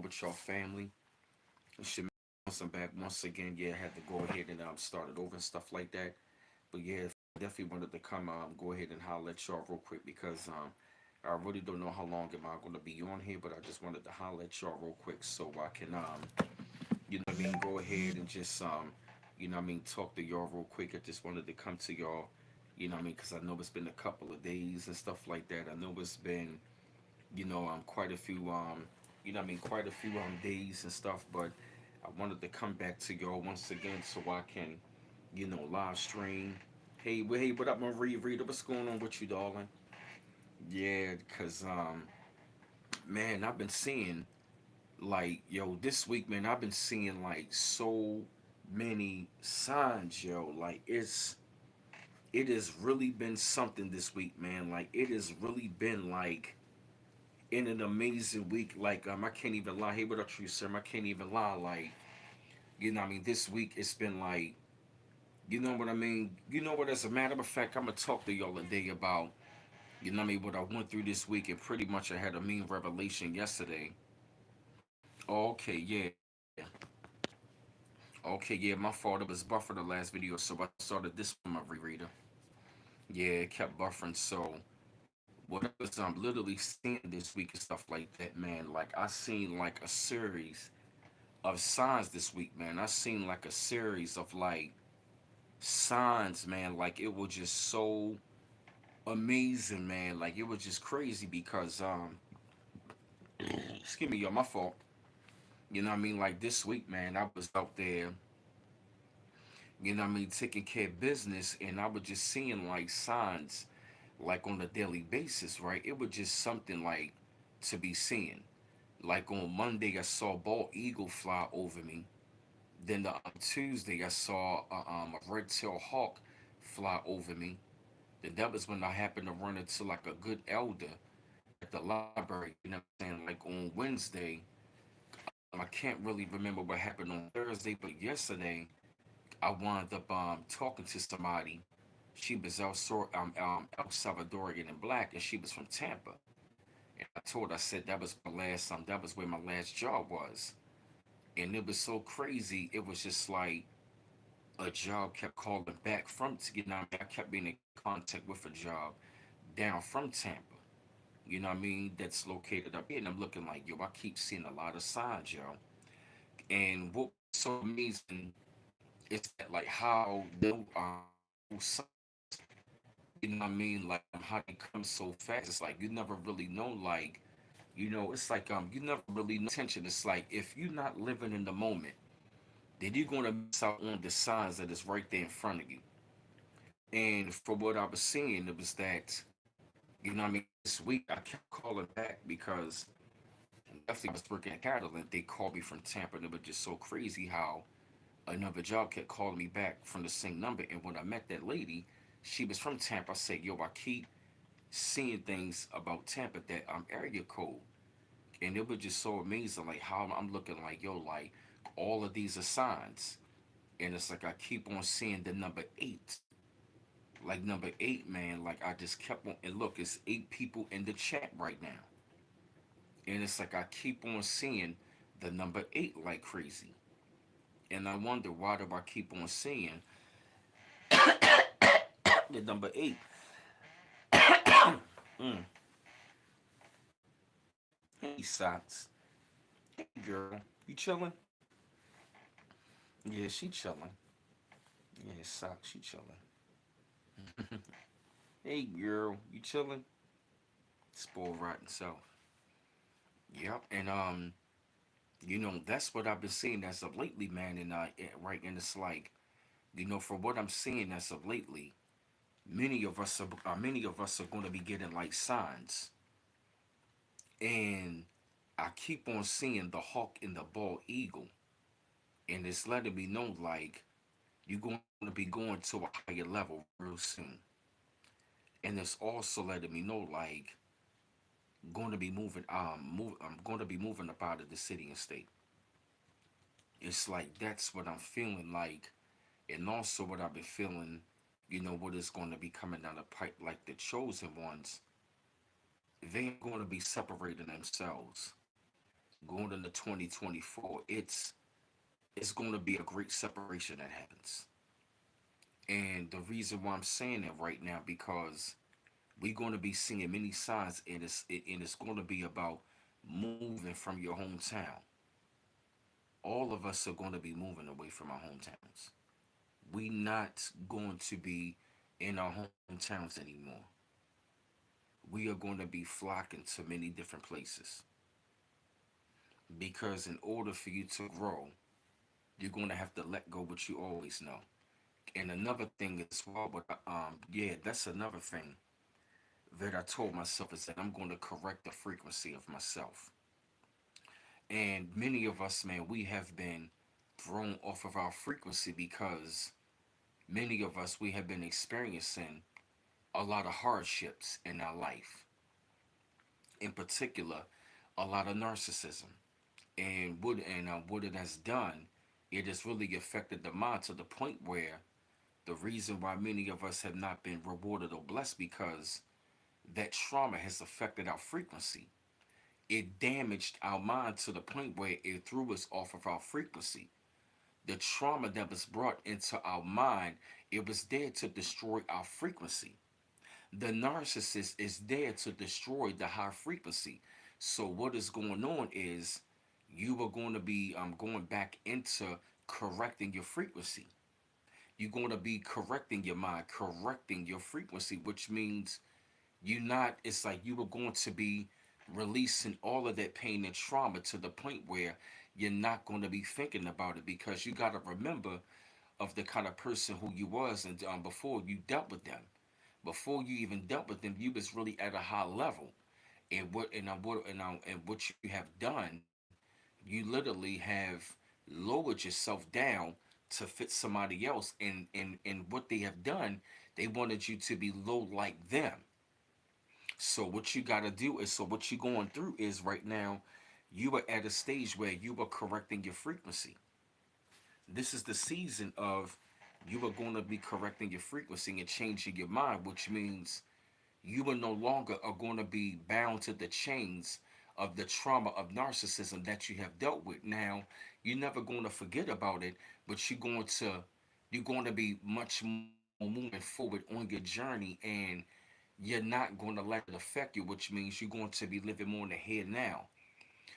with your family? It's your once I'm back once again. Yeah, I had to go ahead and start it over and stuff like that. But yeah, definitely wanted to come go ahead and holler at y'all real quick because I really don't know how long am I gonna be on here, but I just wanted to holler at y'all real quick so I can you know what I mean, go ahead and just you know what I mean, talk to y'all real quick. I just wanted to come to y'all, you know what I mean, because I know it's been a couple of days and stuff like that. I know it's been, you know, quite a few you know what I mean, quite a few days and stuff, but I wanted to come back to y'all once again so I can, you know, live stream. Hey, what up, Marie Rita? What's going on with you, darling? Yeah, cause man, I've been seeing like, yo, this week, man, I've been seeing like so many signs, yo. Like it has really been something this week, man. Like it has really been like in an amazing week. Like I can't even lie. Hey, what up, you, sir? I can't even lie. Like, you know, what I mean, this week it's been like, you know what I mean. You know what? As a matter of fact, I'm gonna talk to y'all today about, you know what I mean, what I went through this week, and pretty much I had a mean revelation yesterday. Okay, yeah. Okay, yeah, my fault. It was buffering the last video, so I started this one, my rereader. Yeah, it kept buffering. So what I was literally seeing this week and stuff like that, man. Like I seen like a series of signs this week, man. I seen like a series of like signs, man. Like it was just so amazing, man. Like it was just crazy because excuse me, yo, my fault. You know what I mean? Like this week, man, I was out there, you know what I mean, taking care of business, and I was just seeing like signs like on a daily basis, right? It was just something like to be seen. Like on Monday, I saw a bald eagle fly over me. Then on Tuesday, I saw a red-tailed hawk fly over me. Then that was when I happened to run into like a good elder at the library. You know what I'm saying? Like on Wednesday, I can't really remember what happened on Thursday, but yesterday I wound up talking to somebody. She was El Salvadorian and black, and she was from Tampa. And I told her, I said that was my last that was where my last job was. And it was so crazy. It was just like a job kept calling back from, you know what I mean? I kept being in contact with a job down from Tampa. You know what I mean? That's located up here. And I'm looking like, yo, I keep seeing a lot of signs, yo. And what was so amazing is that like how those you know what I mean, like how they come so fast. It's like you never really know, like, you know, it's like you never really know attention. It's like if you're not living in the moment, then you're gonna miss out on the signs that is right there in front of you. And for what I was seeing, it was that, you know what I mean, this week I kept calling back because definitely was working at Catalan. They called me from Tampa, and it was just so crazy how another job kept calling me back from the same number. And when I met that lady, she was from Tampa. I said, yo, I keep seeing things about Tampa that area code. And it was just so amazing, like how I'm looking like, yo, like all of these are signs. And it's like I keep on seeing the number eight. Like number eight, man, like I just kept on, and look, it's eight people in the chat right now. And it's like I keep on seeing the number eight like crazy. And I wonder, why do I keep on seeing the number eight? Mm. Hey, Socks. Hey, girl. You chilling? Yeah, she chilling. Yeah, Socks, she chilling. Hey, girl. You chilling? Spoiled rotten self. Yep. And, you know, that's what I've been seeing as of lately, man. And, right. And it's like, you know, for what I'm seeing as of lately, many of us are going to be getting like signs. And I keep on seeing the hawk and the bald eagle. And it's letting me know, like, you're going to be going to a higher level real soon. And it's also letting me know, like, going to be I'm going to be moving up out of the city and state. It's like that's what I'm feeling like, and also what I've been feeling. You know what is going to be coming down the pipe, like the chosen ones. They are going to be separating themselves. going into 2024, it's going to be a great separation that happens. And the reason why I'm saying that right now, because we're going to be seeing many signs, and it's going to be about moving from your hometown. All of us are going to be moving away from our hometowns. We not going to be in our hometowns anymore. We are going to be flocking to many different places, because in order for you to grow, you're going to have to let go what you always know. And another thing as well, but yeah, that's another thing that I told myself, is that I'm going to correct the frequency of myself. And many of us, man, we have been thrown off of our frequency because many of us, we have been experiencing a lot of hardships in our life. In particular, a lot of narcissism. And what it has done, it has really affected the mind to the point where the reason why many of us have not been rewarded or blessed, because that trauma has affected our frequency. It damaged our mind to the point where it threw us off of our frequency. The trauma that was brought into our mind, it was there to destroy our frequency. The narcissist is there to destroy the high frequency. So what is going on is, you are going to be going back into correcting your frequency. You're going to be correcting your mind, correcting your frequency, which means you not, it's like you were going to be releasing all of that pain and trauma to the point where you're not going to be thinking about it, because you got to remember of the kind of person who you was, and before you dealt with them, before you even dealt with them, you was really at a high level. And what you have done, you literally have lowered yourself down to fit somebody else, and what they have done, they wanted you to be low like them. So what you got to do is, so what you're going through is right now, you are at a stage where you are correcting your frequency. This is the season of, you are going to be correcting your frequency and changing your mind, which means you are no longer are going to be bound to the chains of the trauma of narcissism that you have dealt with. Now, you're never going to forget about it, but you're going to be much more moving forward on your journey, and you're not going to let it affect you, which means you're going to be living more in the here now.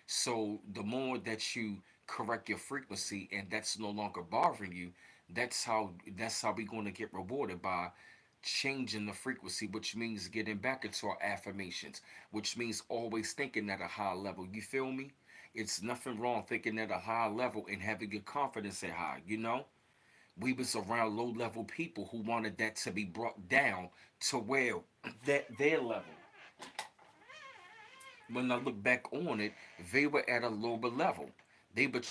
So the more that you correct your frequency, and that's no longer bothering you, that's how we're going to get rewarded, by changing the frequency, which means getting back into our affirmations, which means always thinking at a high level. You feel me? It's nothing wrong thinking at a high level and having your confidence at high, you know? We was around low level people who wanted that to be brought down to where that their level. When I look back on it, they were at a lower level. They were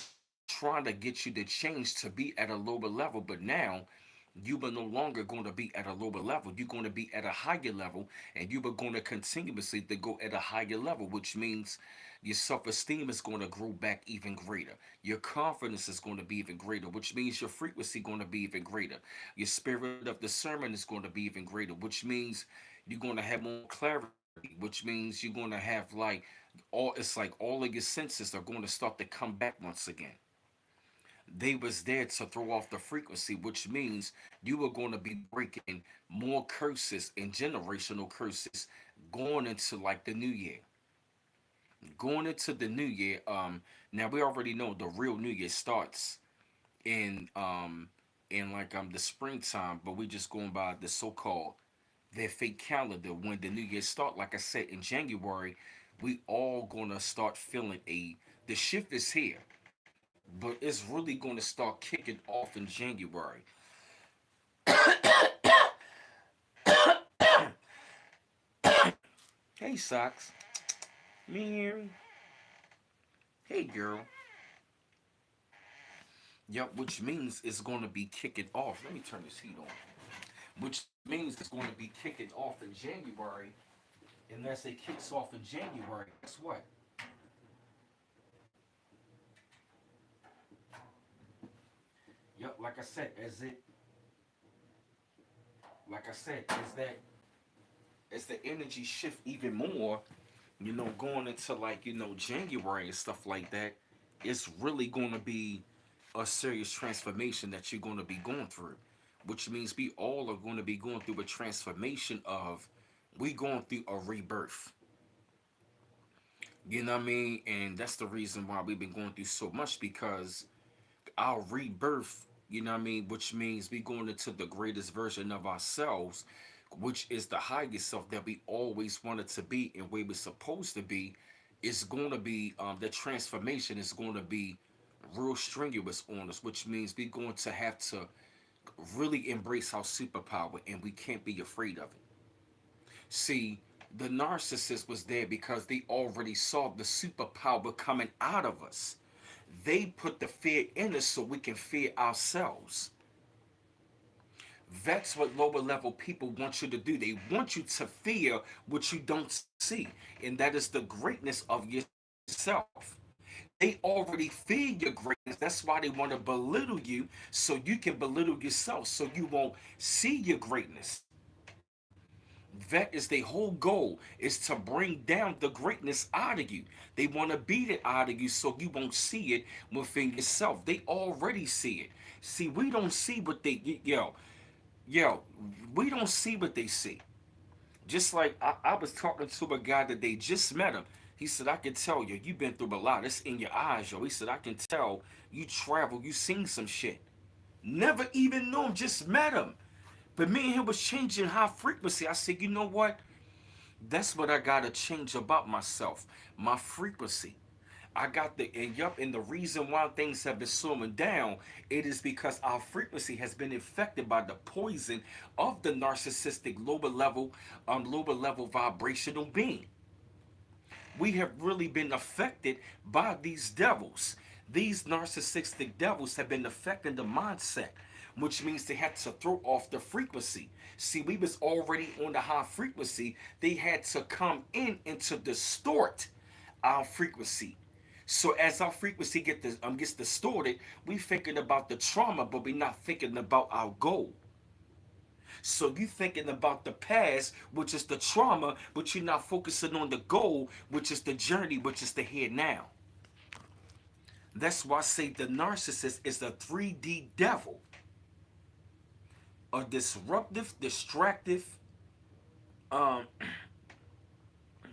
trying to get you to change to be at a lower level, but now you are no longer going to be at a lower level. You're going to be at a higher level, and you are going to continuously to go at a higher level, which means your self-esteem is going to grow back even greater. Your confidence is going to be even greater, which means your frequency going to be even greater. Your spirit of discernment is going to be even greater, which means you're going to have more clarity, which means you're going to have like it's like all of your senses are going to start to come back once again. They was there to throw off the frequency, which means you are going to be breaking more curses and generational curses going into like the new year. Going into the new year, now we already know the real new year starts in the springtime, but we just going by the so-called their fake calendar. When the new year start, like I said, in January, we all gonna start feeling the shift is here, but it's really gonna start kicking off in January. Hey socks, meow. Hey girl. Yep, which means it's gonna be kicking off. Let me turn this heat on. Which means it's going to be kicking off in January. And as it kicks off in January, guess what? Yep, like I said, as the energy shift even more, going into like, January and stuff like that, it's really going to be a serious transformation that you're going to be going through, which means we all are going to be going through a transformation of we going through a rebirth. You know what I mean? And that's the reason why we've been going through so much because our rebirth, you know what I mean, which means we going into the greatest version of ourselves, which is the highest self that we always wanted to be and where we're supposed to be, is going to be the transformation is going to be real strenuous on us, which means we're going to have to really embrace our superpower and we can't be afraid of it. See, the narcissist was there because they already saw the superpower coming out of us. They put the fear in us so we can fear ourselves. That's what lower level people want you to do. They want you to fear what you don't see, and that is the greatness of yourself. They already fear your greatness. That's why they want to belittle you so you can belittle yourself so you won't see your greatness. That is their whole goal, is to bring down the greatness out of you. They want to beat it out of you so you won't see it within yourself. They already see it. See, we don't see what yo, we don't see what they see. Just like I was talking to a guy that they just met him. He said, I can tell you, you've been through a lot. It's in your eyes, yo. He said, I can tell you travel, you seen some shit. Never even knew him, just met him. But me and him was changing high frequency. I said, you know what? That's what I gotta change about myself. My frequency. I got and the reason why things have been slowing down, it is because our frequency has been infected by the poison of the narcissistic lower level vibrational being. We have really been affected by these devils. These narcissistic devils have been affecting the mindset, which means they had to throw off the frequency. See, we was already on the high frequency. They had to come in and to distort our frequency. So as our frequency gets distorted, we thinking about the trauma, but we're not thinking about our goal. So you thinking about the past, which is the trauma, but you're not focusing on the goal, which is the journey, which is the here now. That's why I say the narcissist is a 3D devil, a disruptive, distractive, um,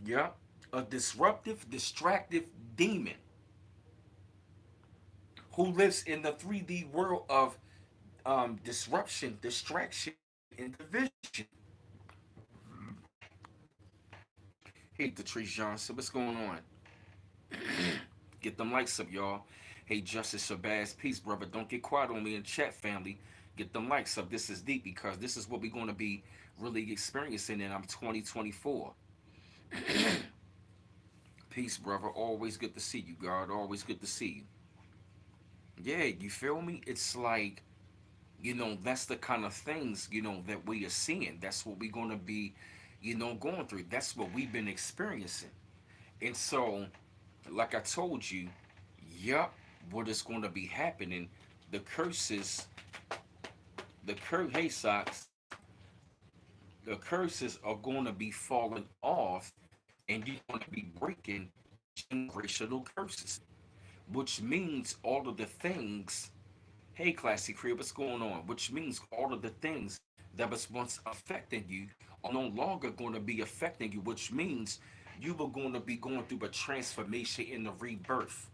yeah, a disruptive, distractive demon who lives in the 3D world of disruption, distraction, and division. Hey, Latrice Johnson, what's going on? Get them likes up, y'all. Hey, Justice Shabazz, peace, brother. Don't get quiet on me in chat, family. Get them likes up. This is deep because this is what we're going to be really experiencing in 2024. Peace, brother. Always good to see you, God. Always good to see you. Yeah, you feel me? It's like, that's the kind of things, that we are seeing. That's what we're going to be, going through. That's what we've been experiencing. And so, like I told you, yup, what is going to be happening, the curses, hey, Socks, the curses are going to be falling off and you're going to be breaking generational curses, which means all of the things. Hey, Classy Crib, what's going on? Which means all of the things that was once affecting you are no longer going to be affecting you, which means you are going to be going through a transformation in the rebirth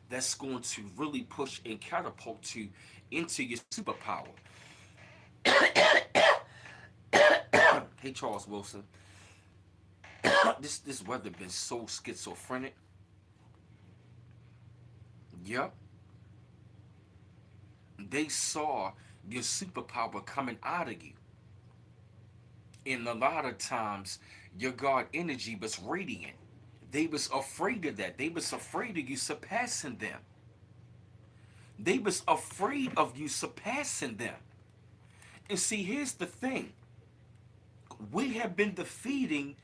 that's going to really push and catapult you into your superpower. Hey, Charles Wilson. This weather been so schizophrenic. Yep. They saw your superpower coming out of you. And a lot of times your God energy was radiant. They was afraid of that. They was afraid of you surpassing them. They was afraid of you surpassing them. And see, here's the thing. We have been defeating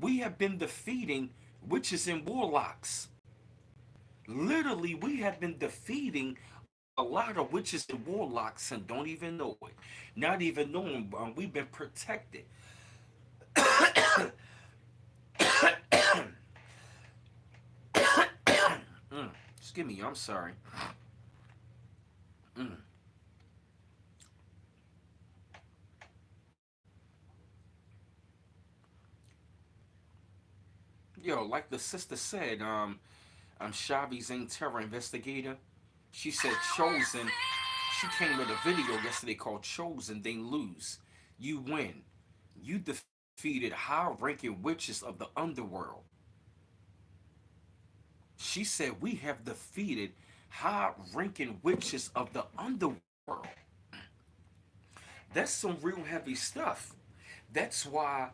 we have been defeating witches and warlocks. Literally, we have been defeating a lot of witches and warlocks and don't even know it. Not even knowing we've been protected. Excuse me, I'm sorry. Mm. Yo, like the sister said, I'm Shavi's ain't terror investigator. She said chosen. She came with a video yesterday called Chosen, They Lose. You win. You defeated high-ranking witches of the underworld. She said we have defeated high-ranking witches of the underworld. That's some real heavy stuff. That's why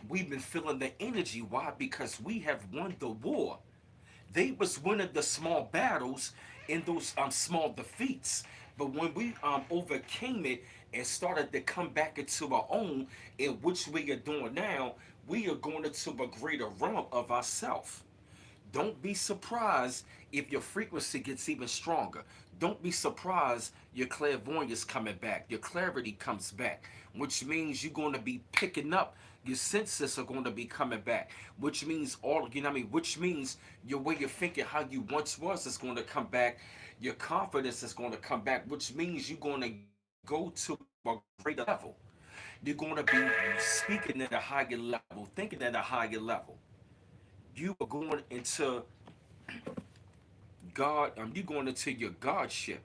we've been feeling the energy. Why? Because we have won the war. They was winning the small battles in those small defeats. But when we overcame it and started to come back into our own, in which we are doing now, we are going into a greater realm of ourself. Don't be surprised if your frequency gets even stronger. Don't be surprised your clairvoyance coming back, your clarity comes back, which means you're going to be picking up. Your senses are going to be coming back, which means all you know. What I mean, which means your way of thinking, how you once was, is going to come back. Your confidence is going to come back, which means you're going to go to a greater level. You're going to be speaking at a higher level, thinking at a higher level. You are going into God, you going into your Godship,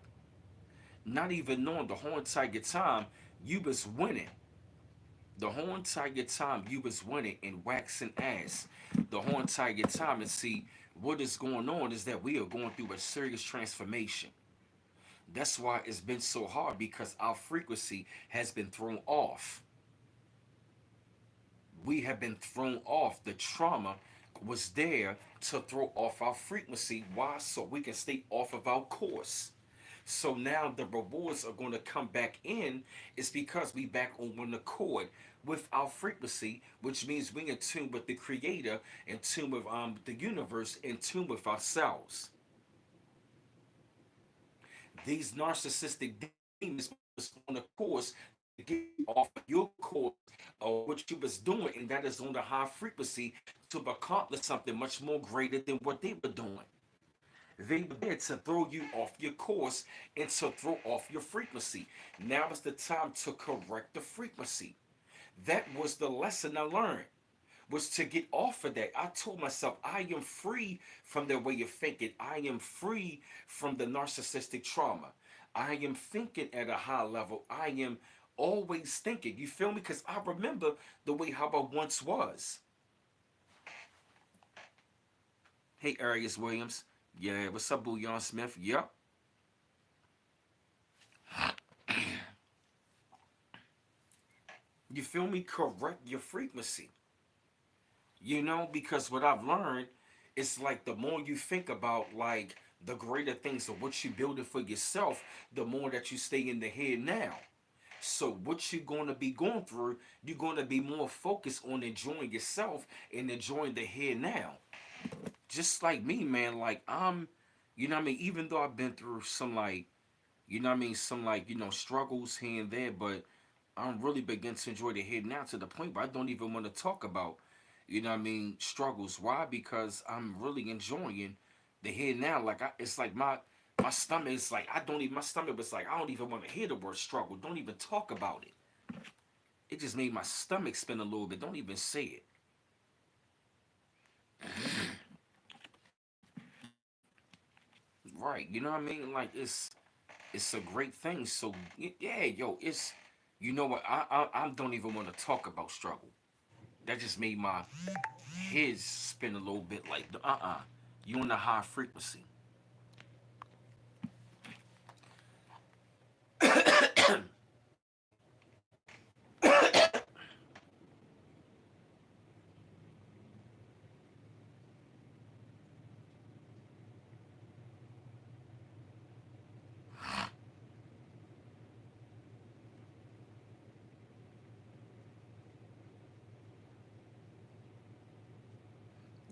not even knowing the whole entire time you was winning. The whole entire time you was winning and waxing ass. The whole entire time, and see what is going on is that we are going through a serious transformation. That's why it's been so hard because our frequency has been thrown off. We have been thrown off. The trauma was there to throw off our frequency. Why? So we can stay off of our course. So now the rewards are going to come back in. It's because we back on one accord with our frequency, which means we in tune with the creator, in tune with the universe, in tune with ourselves. These narcissistic demons was on a course to get off your course of what you was doing, and that is on the high frequency to accomplish something much more greater than what they were doing. They were there to throw you off your course and to throw off your frequency. Now is the time to correct the frequency. That was the lesson I learned. Was to get off of that. I told myself I am free from their way of thinking. I am free from the narcissistic trauma. I am thinking at a high level. I am always thinking. You feel me? Because I remember the way how I once was. Hey, Arius Williams. Yeah, what's up, Bouillon Smith? Yep. You feel me? Correct your frequency. Because what I've learned, it's like the more you think about like the greater things of what you're building for yourself, the more that you stay in the head now. So what you're going to be going through, you're going to be more focused on enjoying yourself and enjoying the here now. Just like me, man. Like what I mean. Even though I've been through some like, what I mean, some like struggles here and there, but I'm really beginning to enjoy the here now to the point where I don't even want to talk about, what I mean, struggles. Why? Because I'm really enjoying the here now. Like it's like my stomach is like I don't even my stomach was like I don't even want to hear the word struggle. Don't even talk about it. It just made my stomach spin a little bit. Don't even say it. Right. You know what I mean? Like it's a great thing. So yeah, yo, it's what I don't even want to talk about struggle. That just made my head spin a little bit. Like you on the high frequency.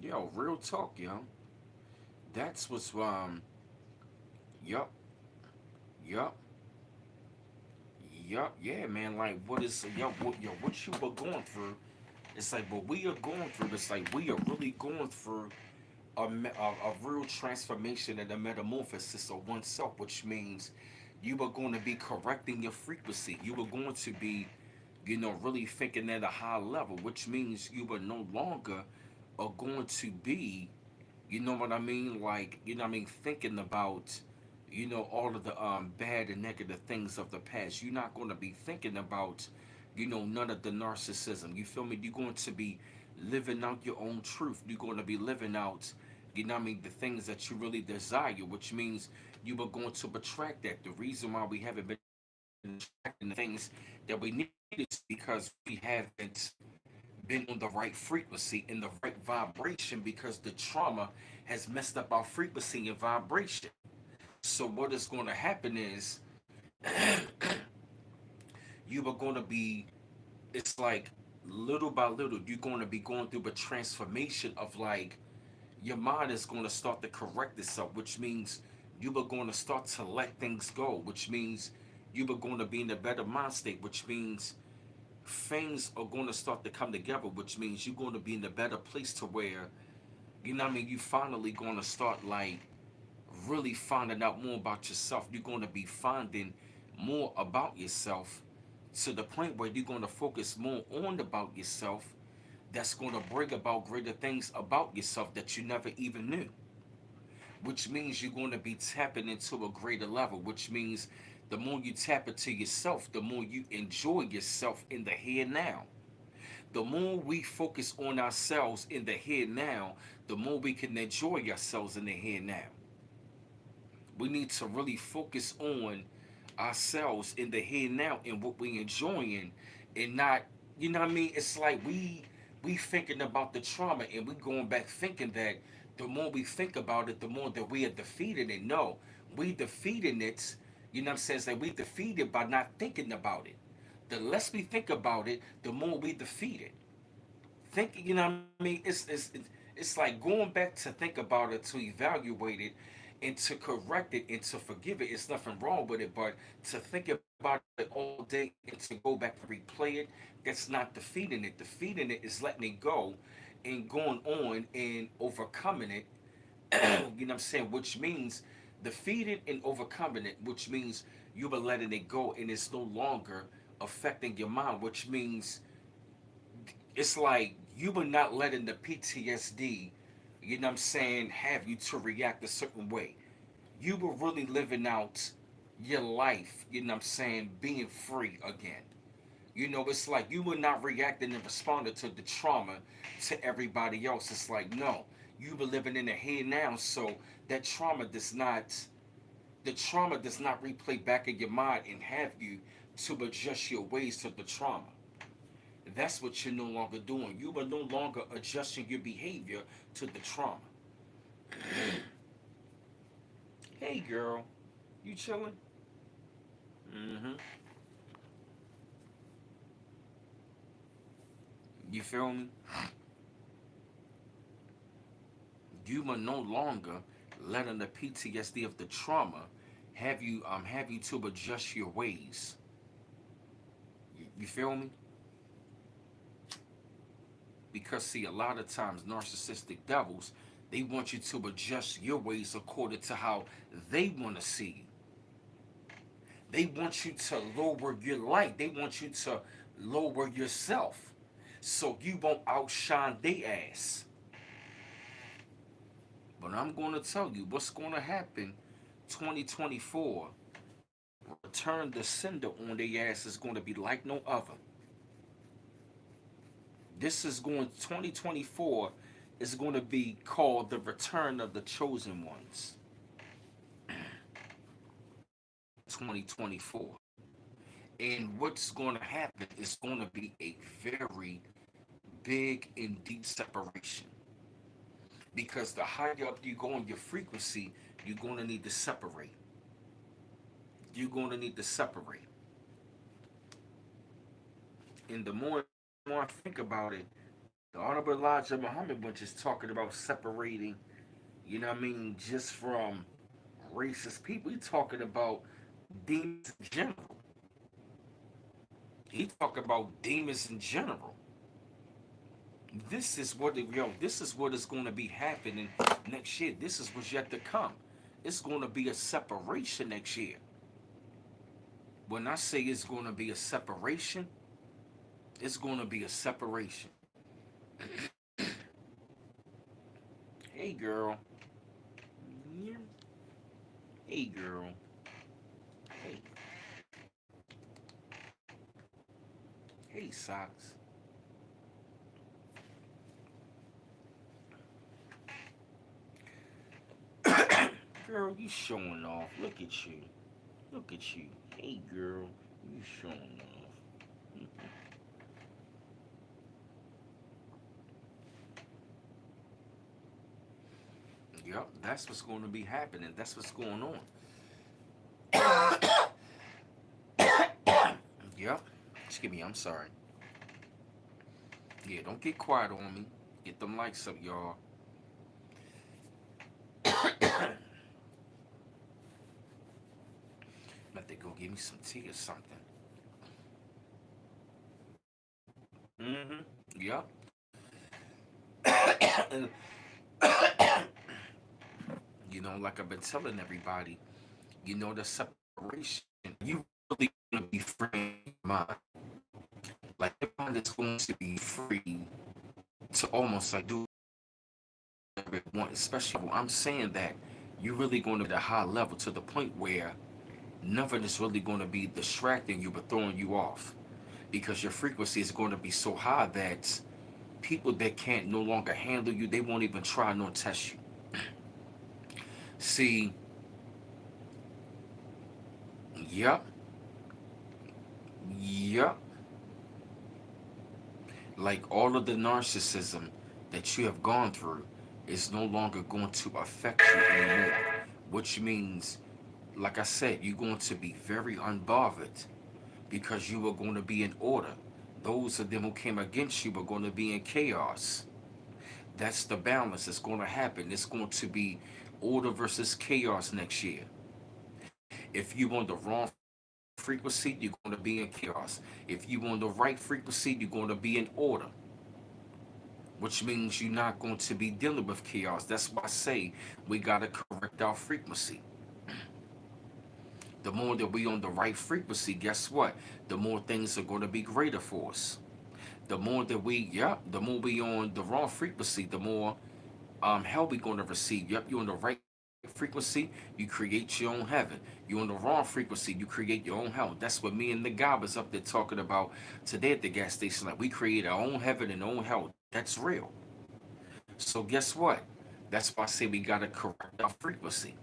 Yo, real talk, yo. That's what's yup, yup, yup, yeah, man. Like what is what you were going through? It's like what we are going through. It's like we are really going through a real transformation and a metamorphosis of oneself, which means you are going to be correcting your frequency. You are going to be, really thinking at a high level, which means you are no longer are going to be, you know what I mean? Like, thinking about, all of the bad and negative things of the past. You're not going to be thinking about, none of the narcissism. You feel me? You're going to be living out your own truth. You're going to be living out, the things that you really desire, which means you are going to attract that. The reason why we haven't been attracting the things that we need is because we haven't been on the right frequency and the right vibration, because the trauma has messed up our frequency and vibration. So what is going to happen is you are going to be, it's like little by little, you're going to be going through a transformation of like, your mind is going to start to correct itself, which means you are going to start to let things go, which means you are going to be in a better mind state, which means things are going to start to come together, which means you're going to be in a better place to where, you finally going to start like really finding out more about yourself. You're going to be finding more about yourself to the point where you're going to focus more on about yourself. That's going to bring about greater things about yourself that you never even knew, which means you're going to be tapping into a greater level, which means the more you tap into yourself, the more you enjoy yourself in the here now. The more we focus on ourselves in the here now, the more we can enjoy ourselves in the here now. We need to really focus on ourselves in the here now and what we enjoying, and not, it's like we thinking about the trauma and we going back thinking that the more we think about it, the more that we are defeating it. No, we defeating it, that we defeat it by not thinking about it. The less we think about it, the more we defeat it. Think, it's like going back to think about it, to evaluate it, and to correct it and to forgive it. It's nothing wrong with it, but to think about it all day and to go back and replay it, that's not defeating it. Defeating it is letting it go and going on and overcoming it. Which means defeating and overcoming it, which means you were letting it go and it's no longer affecting your mind, which means it's like you were not letting the PTSD, have you to react a certain way. You were really living out your life, being free again. It's like you were not reacting and responding to the trauma to everybody else. It's like, no, you were living in the here now, so that trauma does not replay back in your mind and have you to adjust your ways to the trauma. That's what you're no longer doing. You are no longer adjusting your behavior to the trauma. Hey, girl, you chilling? Mm-hmm. You feel me? You are no longer letting the PTSD of the trauma have you to adjust your ways. You feel me? Because see, a lot of times narcissistic devils, they want you to adjust your ways according to how they want to see you. They want you to lower your light. They want you to lower yourself so you won't outshine their ass. But I'm going to tell you what's going to happen 2024. Return the sender on their ass is going to be like no other. This is going 2024 is going to be called the return of the chosen ones. 2024. And what's going to happen is going to be a very big and deep separation. Because the higher up you go in your frequency, you're going to need to separate. You're going to need to separate. And the more I think about it, the Honorable Elijah Muhammad was just talking about separating, just from racist people. He's talking about demons in general. He talking about demons in general. This is what this is what is going to be happening next year. This is what's yet to come. It's going to be a separation next year. When I say it's going to be a separation, it's going to be a separation. Hey girl. Yeah. Hey girl. Hey. Hey socks. Girl, you showing off. Look at you. Look at you. Hey girl, you showing off. Yep, that's what's going to be happening. That's what's going on. Yep. Excuse me, I'm sorry. Yeah, don't get quiet on me. Get them likes up, y'all. Let they go give me some tea or something. Mm-hmm. Yep. And, like I've been telling everybody, the separation, you really gonna be free in your mind. Like your mind is going to be free to almost like do whatever it wants. Especially when I'm saying that you're really going to be at a high level to the point where nothing is really going to be distracting you but throwing you off. Because your frequency is going to be so high that people that can't no longer handle you, they won't even try nor test you. See, yep, yep. Like all of the narcissism that you have gone through is no longer going to affect you anymore. Which means, like I said, you're going to be very unbothered because you are going to be in order. Those of them who came against you are going to be in chaos. That's the balance that's going to happen. It's going to be order versus chaos next year. If you on the wrong frequency, you're going to be in chaos. If you on the right frequency, you're going to be in order, which means you're not going to be dealing with chaos. That's why I say we got to correct our frequency. The more that we on the right frequency, guess what? The more things are going to be greater for us. The more that the more we on the wrong frequency, the more hell we going to receive. Yep, you're on the right frequency, you create your own heaven. You're on the wrong frequency, you create your own hell. That's what me and the guy was up there talking about today at the gas station. Like we create our own heaven and own hell. That's real. So guess what? That's why I say we gotta correct our frequency.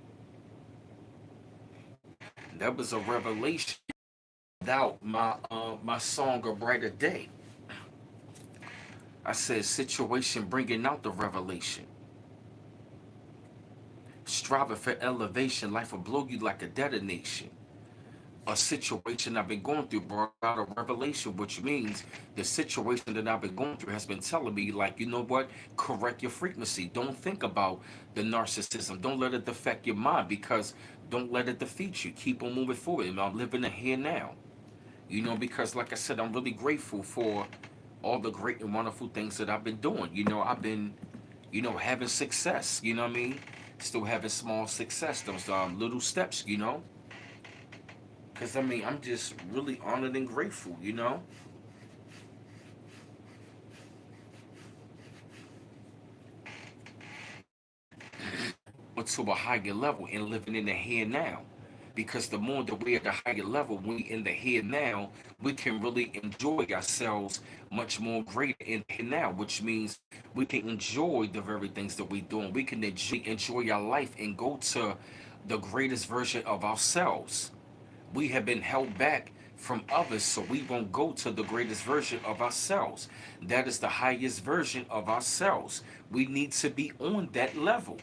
That was a revelation without my song A Brighter Day. I said situation bringing out the revelation. Striving for elevation, life will blow you like a detonation. A situation I've been going through brought out a revelation, which means the situation that I've been going through has been telling me, like, you know what? Correct your frequency. Don't think about the narcissism. Don't let it affect your mind because don't let it defeat you. Keep on moving forward. And I'm living the here now. Because like I said, I'm really grateful for all the great and wonderful things that I've been doing. I've been, having success. You know what I mean? Still having small success. Those little steps. Because, I mean, I'm just really honored and grateful. To a higher level and living in the here now. Because the more that we're at the higher level, we in the here now, we can really enjoy ourselves much more greater in here now, which means we can enjoy the very things that we're doing. We can enjoy our life and go to the greatest version of ourselves. We have been held back from others, so we won't go to the greatest version of ourselves. That is the highest version of ourselves. We need to be on that level.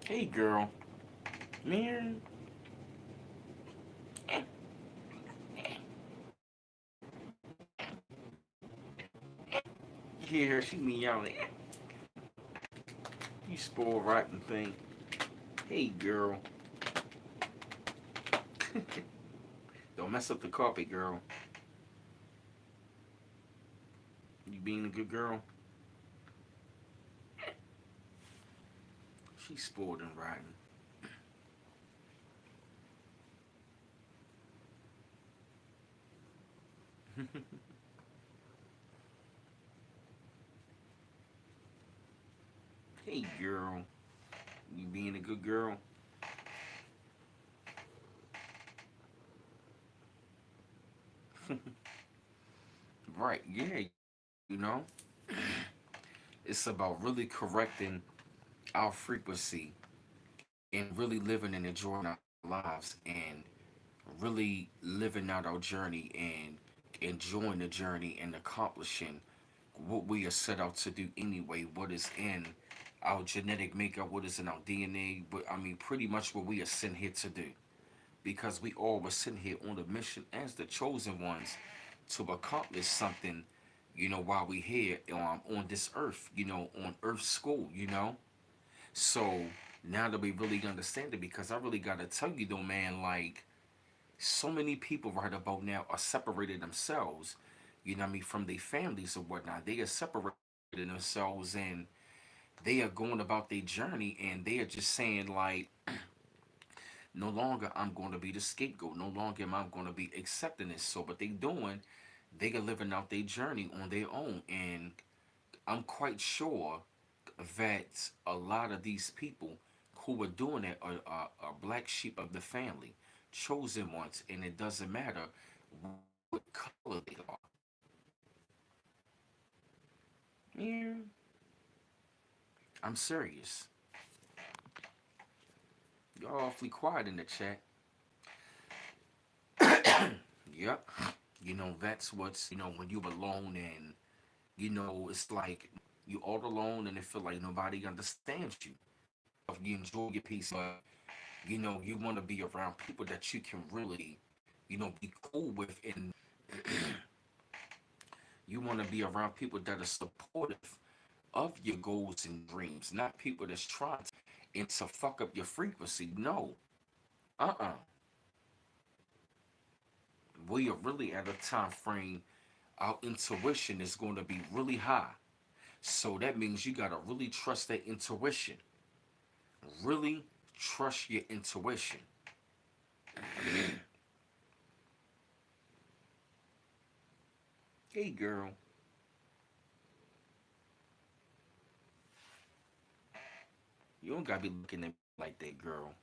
Hey, girl. Man. You hear her, she meowing. You spoil rotten thing. Hey, girl. Don't mess up the carpet, girl. You being a good girl? She's spoiled and rotten. Hey, girl. You being a good girl? Right, yeah. You know, it's about really correcting our frequency and really living and enjoying our lives and really living out our journey and enjoying the journey and accomplishing what we are set out to do anyway, what is in our genetic makeup, what is in our DNA, but I mean, pretty much what we are sent here to do. Because we all were sent here on a mission as the chosen ones to accomplish something, while we here on this earth, on Earth School, So now that we really understand it, because I really gotta tell you though, man, like so many people right about now are separated themselves, what I mean, from their families or whatnot. They are separated themselves and they are going about their journey and they are just saying like, no longer I'm going to be the scapegoat. No longer am I going to be accepting this. So what they doing, they are living out their journey on their own. And I'm quite sure that a lot of these people who are doing it are black sheep of the family, chosen ones, and it doesn't matter what color they are. Yeah, I'm serious. You're awfully quiet in the chat. Yep. That's what's, when you're alone and, it's like you all alone and it feel like nobody understands you. You enjoy your peace, but, you want to be around people that you can really, be cool with and you want to be around people that are supportive of your goals and dreams, not people that's trying and to fuck up your frequency. No. Uh-uh. We are really at a time frame our intuition is going to be really high. So that means you got to really trust that intuition. Really trust your intuition. Hey, girl. You don't got to be looking at me like that, girl.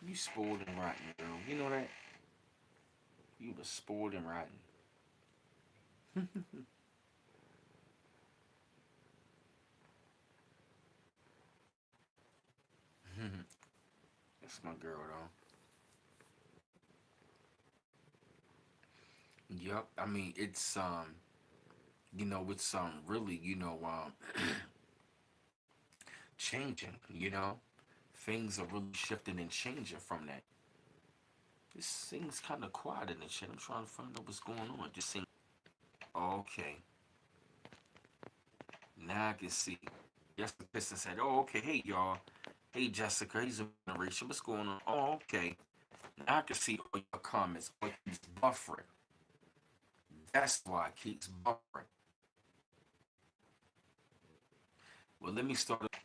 You spoiled and rotten, girl. You know that? You was spoiled and rotten. That's my girl, though. Yep. I mean, it's really, changing. Things are really shifting and changing from that. This thing's kind of quiet in the chat. I'm trying to find out what's going on. Just seeing. Okay, now I can see. Jessica Piston said, "Oh, okay. Hey, y'all. Hey, Jessica. He's a generation. What's going on? Oh, okay. Now I can see all your comments. Oh, it keeps buffering. That's why it keeps buffering. Well, let me start.